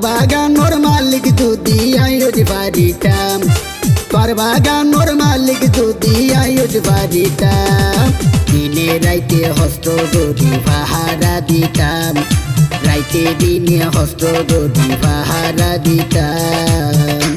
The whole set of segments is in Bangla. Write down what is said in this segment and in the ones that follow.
বাগানোর মালিক যদি আয়োজ বাড়িতাম, তোর বাগানোর মালিক যদি আয়োজ বাড়িতাম, দিনে রাইতে হস্ত গড়ি পাহারা দিতাম, রাইতে দিনে হস্ত গড়ি পাহারা দিতাম।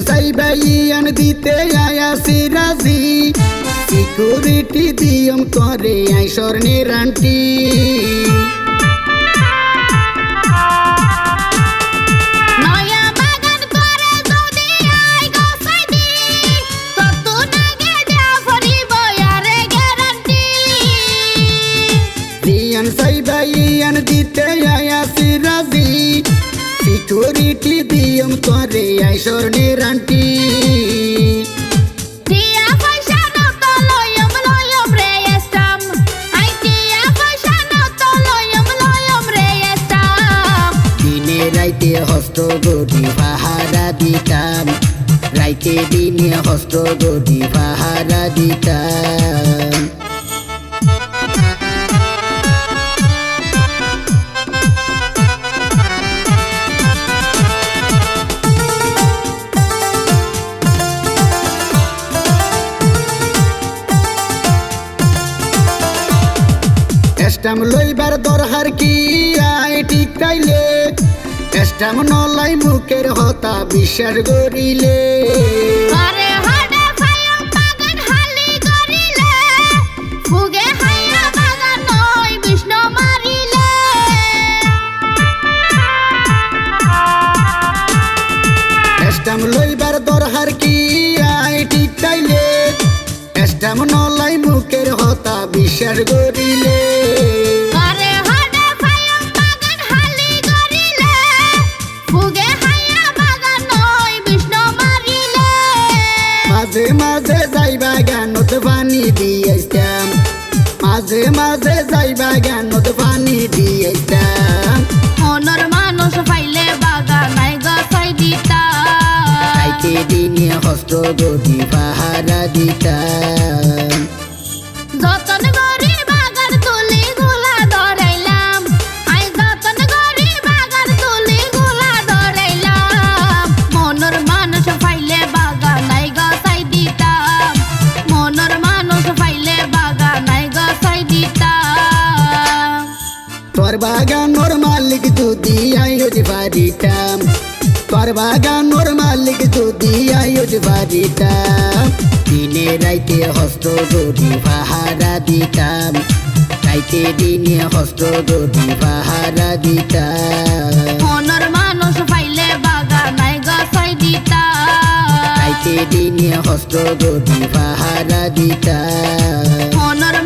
সাইবাইয়ান দিতে আয়াসি রাজি, সিকিউরিটি দিয়ম করে আই স্বর্ণের আন্টি। সাইবাইয়ান দিতে আয়াসি রাজি, সিকিউরিটি দিয়ম করে আই স্বর্ণের আন্টি। দিনে রাইতে হস্ত গড়ি পাহারা দিতাম, রাইতে দিনে হস্ত গড়ি পাহারা দিতাম। স্টাম লইবার দরহার কি আই ঠিক কাইলে, স্টাম নলাই মুখের হতা বিশ্বাস গড়িলে। স্টাম লইবার দরহার কি আই ঠিক কাইলে, স্টাম নলাই মুখের হতা বিশ্বাস গড়িলে। মাঝে মাঝে যাইবা গানত পানি দিয়েছিলাম, মাঝে মাঝে যাইবা গানত পানি দিয়েছিলাম। মনের মানুষ পাইলে বাগানাই গাছাই দিতাম, রাইতে দিনে হস্ত গড়ি পাহারা দিতাম। যতন করি বাগান তুলি গুলা ধরাইলাম, আই যতন করি বাগান তুলি গুলা ধরাইলাম। মনের মানুষ পাইলে বাগানাই গাছাই দিতাম, মনের মানুষ পাইলে বাগানাই গাছাই দিতাম। তোর বাগানোর মালিক যদি আয়োজ বাড়িতাম, তোর বাগানোর মালিক যদি আয়োজ বাড়িতাম, দিনে রাইতে হস্ত গড়ি পাহারা দিতাম, রাইতে দিনে হস্ত গড়ি পাহারা দিতাম। মনের মানুষ পাইলে বাগানাই গাছাই দিতাম, রাইতে দিনে হস্ত গড়ি পাহারা দিতাম। মনের